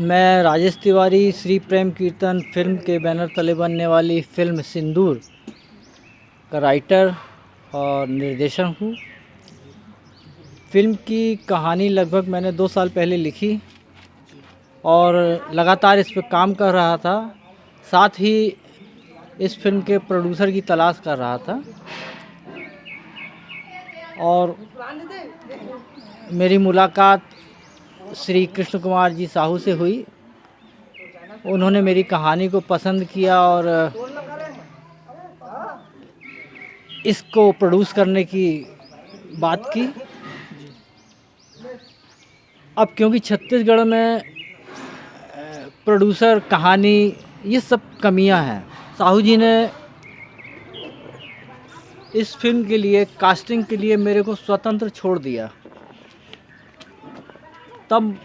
मैं राजेश तिवारी श्री प्रेम कीर्तन फिल्म के बैनर तले बनने वाली फ़िल्म सिंदूर का राइटर और निर्देशक हूँ। फ़िल्म की कहानी लगभग मैंने 2 साल पहले लिखी और लगातार इस पर काम कर रहा था। साथ ही इस फिल्म के प्रोड्यूसर की तलाश कर रहा था और मेरी मुलाकात श्री कृष्ण कुमार जी साहू से हुई। उन्होंने मेरी कहानी को पसंद किया और इसको प्रोड्यूस करने की बात की। अब क्योंकि छत्तीसगढ़ में प्रोड्यूसर, कहानी, ये सब कमियां हैं, साहू जी ने इस फिल्म के लिए, कास्टिंग के लिए मेरे को स्वतंत्र छोड़ दिया। तब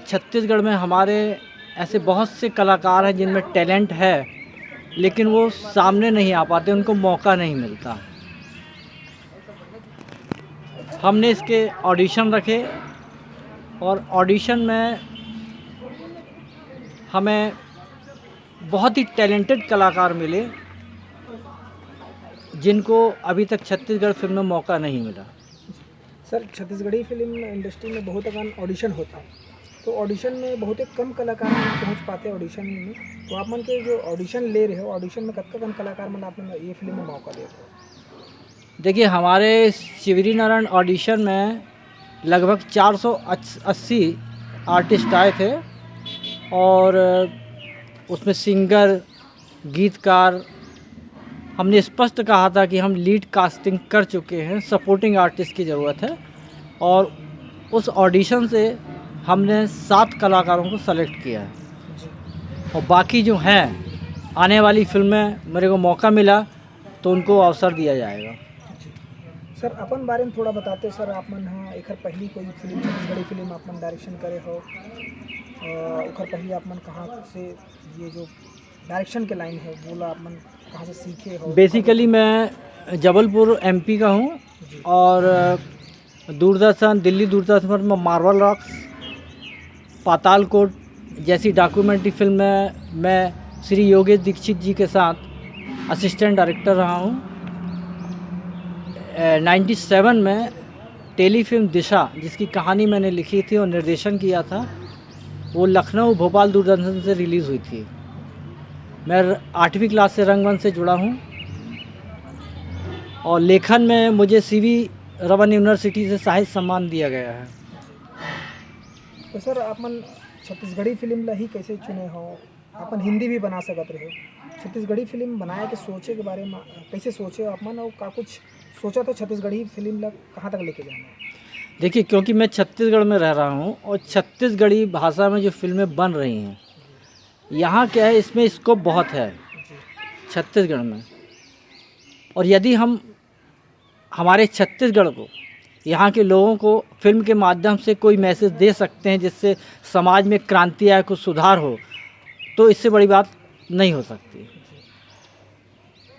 छत्तीसगढ़ में हमारे ऐसे बहुत से कलाकार हैं जिनमें टैलेंट है, लेकिन वो सामने नहीं आ पाते, उनको मौका नहीं मिलता। हमने इसके ऑडिशन रखे और ऑडिशन में हमें बहुत ही टैलेंटेड कलाकार मिले जिनको अभी तक छत्तीसगढ़ फिल्म में मौका नहीं मिला। सर, छत्तीसगढ़ी फिल्म इंडस्ट्री में बहुत अगन ऑडिशन होता है, तो ऑडिशन में बहुत ही कम कलाकार नहीं पहुंच पाते ऑडिशन में। तो आप मन के जो ऑडिशन ले रहे हो, ऑडिशन में कतका कम कलाकार मन आपने ये फिल्म में मौका दे रहे हो? देखिए, हमारे शिवरी नारायण ऑडिशन में लगभग 480 आर्टिस्ट आए थे और उसमें सिंगर, गीतकार, हमने स्पष्ट कहा था कि हम लीड कास्टिंग कर चुके हैं, सपोर्टिंग आर्टिस्ट की ज़रूरत है। और उस ऑडिशन से हमने 7 कलाकारों को सेलेक्ट किया है और बाकी जो हैं आने वाली फिल्म में मेरे को मौका मिला तो उनको अवसर दिया जाएगा। सर, अपन बारे में थोड़ा बताते सर। आप मन हाँ एक पहली कोई फिल्म, छत्तीसगढ़ी फिल्म आप मन डायरेक्शन करे हो, ओखर पहले आप मन कहाँ से ये जो डायरेक्शन के लाइन है बोला आप मन कहाँ से सीखे हो? बेसिकली मैं जबलपुर एमपी का हूँ और दूरदर्शन, दिल्ली दूरदर्शन पर मैं मार्वल रॉक्स, पातालकोट जैसी डॉक्यूमेंट्री फिल्म में मैं श्री योगेश दीक्षित जी के साथ असिस्टेंट डायरेक्टर रहा हूँ। 97 में टेलीफिल्म दिशा, जिसकी कहानी मैंने लिखी थी और निर्देशन किया था, वो लखनऊ, भोपाल दूरदर्शन से रिलीज़ हुई थी। मैं 8वीं क्लास से रंगमंच से जुड़ा हूँ और लेखन में मुझे CV रमन यूनिवर्सिटी से साहित्य सम्मान दिया गया है। तो सर, आप मन छत्तीसगढ़ी फिल्म ला ही कैसे चुने हो? अपन हिंदी भी बना सकत रहे, छत्तीसगढ़ी फिल्म बनाए के सोचे के बारे में कैसे सोचे हो आप मन, और का कुछ सोचा तो छत्तीसगढ़ी फिल्म ला कहाँ तक लेके जाना है? देखिए, क्योंकि मैं छत्तीसगढ़ में रह रहा हूँ और छत्तीसगढ़ी भाषा में जो फिल्में बन रही हैं, यहाँ क्या है, इसमें स्कोप बहुत है छत्तीसगढ़ में। और यदि हम हमारे छत्तीसगढ़ को, यहाँ के लोगों को फिल्म के माध्यम से कोई मैसेज दे सकते हैं जिससे समाज में क्रांति आए, कुछ सुधार हो, तो इससे बड़ी बात नहीं हो सकती।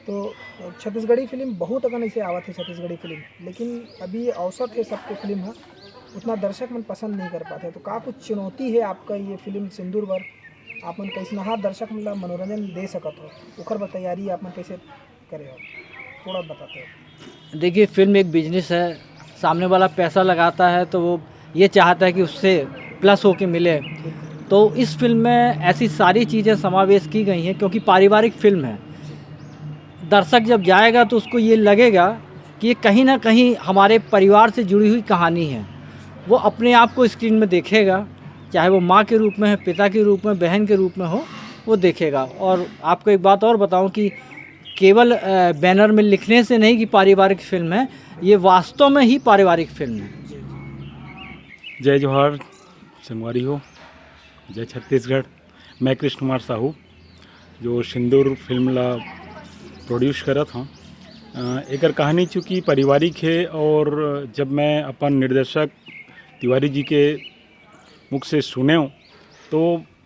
तो छत्तीसगढ़ी फिल्म बहुत अगन ऐसे आवत है छत्तीसगढ़ी फिल्म, लेकिन अभी औसत है सबके फिल्म है, उतना दर्शक मन पसंद नहीं कर पाते। तो का कुछ चुनौती है आपका ये फिल्म सिंदूर वर? आप मन कैसे नहा दर्शक मतलब मनोरंजन दे सकत हो, ओखर बर तैयारी आप मन कैसे करे हो, थोड़ा बताते हो? देखिए, फिल्म एक बिजनेस है, सामने वाला पैसा लगाता है तो वो ये चाहता है कि उससे प्लस होके मिले। तो इस फिल्म में ऐसी सारी चीज़ें समावेश की गई हैं क्योंकि पारिवारिक फिल्म है। दर्शक जब जाएगा तो उसको ये लगेगा कि ये कहीं ना कहीं हमारे परिवार से जुड़ी हुई कहानी है। वो अपने आप को स्क्रीन में देखेगा, चाहे वो माँ के रूप में है, पिता के रूप में, बहन के रूप में हो, वो देखेगा। और आपको एक बात और बताऊं कि केवल बैनर में लिखने से नहीं कि पारिवारिक फिल्म है, ये वास्तव में ही पारिवारिक फिल्म है। जय जोहार, संगवारी हो, जय छत्तीसगढ़। मैं कृष्ण कुमार साहू जो सिंदूर फिल्म ला प्रोड्यूस करत हूँ। एकर कहानी चूँकि पारिवारिक है और जब मैं अपन निर्देशक तिवारी जी के मुख से सुने हूँ तो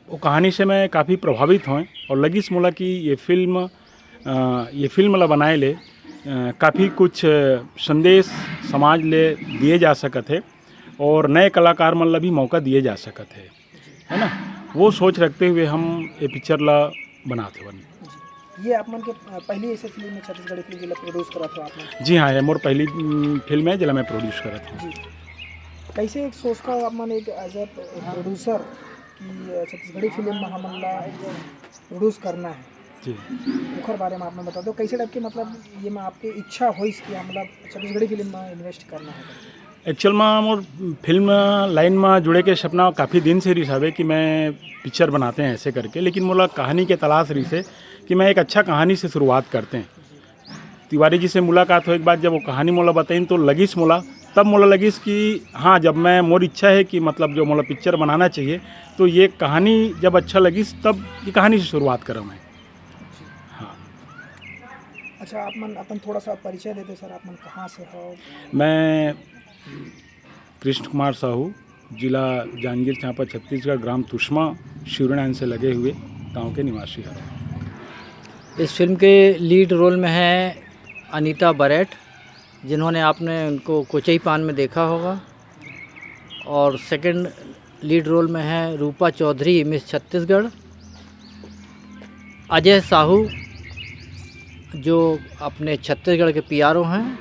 वो कहानी से मैं काफ़ी प्रभावित हुए और लगिस मोला कि ये फिल्म ला बनाए ले काफ़ी कुछ संदेश समाज ले दिए जा सकत है और नए कलाकार मन ला भी मौका दिए जा सकत है। है ना, वो सोच रखते हुए हम ये पिक्चर ला बनाते बन। जी ये आप मन के पहली ऐसे फिल्म में छत्तीसगढ़ी फिल्म जिला प्रोड्यूस करा था आपने? जी हाँ, ये मोर पहली फिल्म है जिला मैं प्रोड्यूस करा था। जी कैसे एक सोचता हो आप मन एक एज ए प्रोड्यूसर कि छत्तीसगढ़ी फिल्म में हमन ला प्रोड्यूस करना है जी ओखर बारे में आपने बता दो कैसे टाइप के मतलब ये में आपके इच्छा होइस कि मतलब छत्तीसगढ़ी फिल्म में इन्वेस्ट करना है? एक्चुअल में मोर फिल्म लाइन में जुड़े के सपना काफ़ी दिन से रही साहब कि मैं पिक्चर बनाते हैं ऐसे करके, लेकिन मोला कहानी के तलाश रही से कि मैं एक अच्छा कहानी से शुरुआत करते हैं। तिवारी जी से मुलाकात हो एक बार जब वो कहानी मोला बताई तो लगिस मोला, तब मोला लगिस कि हाँ जब मैं मोर इच्छा है कि मतलब जो मोला पिक्चर बनाना चाहिए तो ये कहानी जब अच्छा लगिस तब ये कहानी से शुरुआत करा मैं। हाँ अच्छा आप मन अपन थोड़ा सा परिचय देते सर, आप मन कहाँ से हो? मैं कृष्ण कुमार साहू, जिला जांजगीर चांपा छत्तीसगढ़, ग्राम तुष्मा शिवरणान से लगे हुए गांव के निवासी हैं। इस फिल्म के लीड रोल में है अनीता बरेट, जिन्होंने आपने उनको कोचई पान में देखा होगा, और सेकंड लीड रोल में है रूपा चौधरी मिस छत्तीसगढ़, अजय साहू जो अपने छत्तीसगढ़ के पीआरओ हैं,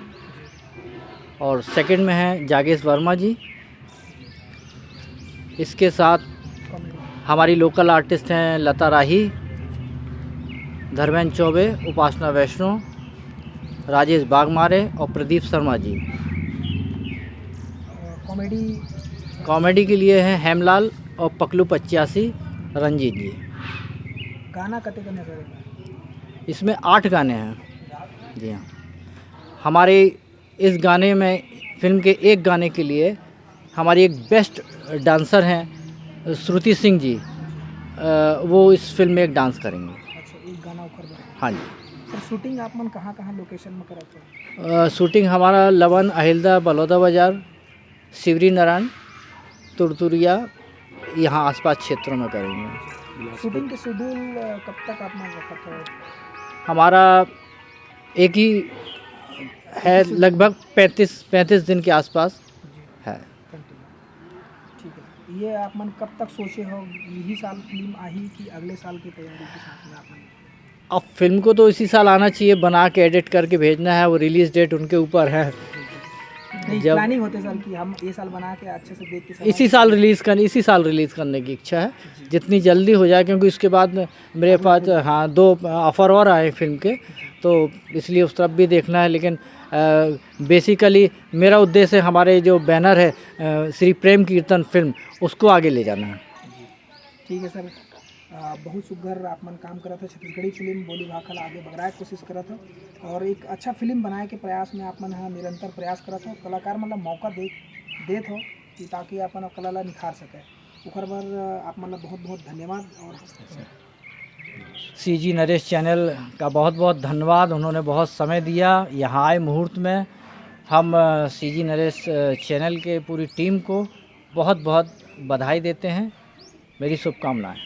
और सेकंड में है जागेश वर्मा जी। इसके साथ हमारी लोकल आर्टिस्ट हैं लता राही, धर्मेंद्र चौबे, उपासना वैष्णव, राजेश बागमारे और प्रदीप शर्मा जी। कॉमेडी के लिए हैं हेमलाल और पकलू 85 रंजीत जी। गाना कते का नजर? इसमें 8 गाने हैं। जी हाँ, हमारे इस गाने में फिल्म के एक गाने के लिए हमारी एक बेस्ट डांसर हैं श्रुति सिंह जी, वो इस फिल्म में एक डांस करेंगे। अच्छा एक गाना ऊपर हाँ जी। सर शूटिंग आप मन कहाँ कहाँ लोकेशन में करा थे? शूटिंग हमारा लवन, अहिलदा, बलौदा बाज़ार, शिवरी नारायण, तुरतुरिया, यहाँ आसपास क्षेत्रों में करेंगे। शूटिंग के शेड्यूल कब तक आप मन रखा था? हमारा एक ही है, लगभग 35 दिन के आसपास है। ठीक है, ये आप मन कब तक सोचे हो यही साल फिल्म आई कि अगले साल की तैयारी के साथ में आप मन? अब फिल्म को तो इसी साल आना चाहिए, बना के एडिट करके भेजना है, वो रिलीज़ डेट उनके ऊपर है। जब प्लानिंग होते सर कि हम ये साल बना के अच्छे से देख के इसी साल रिलीज़ करने की इच्छा है, जितनी जल्दी हो जाए, क्योंकि उसके बाद मेरे पास हाँ 2 ऑफ़र और आए फिल्म के, तो इसलिए उस तरफ भी देखना है। लेकिन बेसिकली मेरा उद्देश्य हमारे जो बैनर है श्री प्रेम कीर्तन फिल्म, उसको आगे ले जाना है। ठीक है सर, बहुत सुघर आप मन काम करा था, छत्तीसगढ़ी फिल्म बोली भाखल आगे बढ़ाए कोशिश करा था, और एक अच्छा फिल्म बनाए के प्रयास में आप मन निरंतर प्रयास करा था। कलाकार मतलब मौका देत हो कि ताकि अपन कला ला निखार सके, ओकर बर आप मन बहुत बहुत धन्यवाद। और सीजी नरेश चैनल का बहुत बहुत धन्यवाद, उन्होंने बहुत समय दिया यहाँ आए मुहूर्त में। हम सीजी नरेश चैनल के पूरी टीम को बहुत बहुत बधाई देते हैं, मेरी शुभकामनाएं।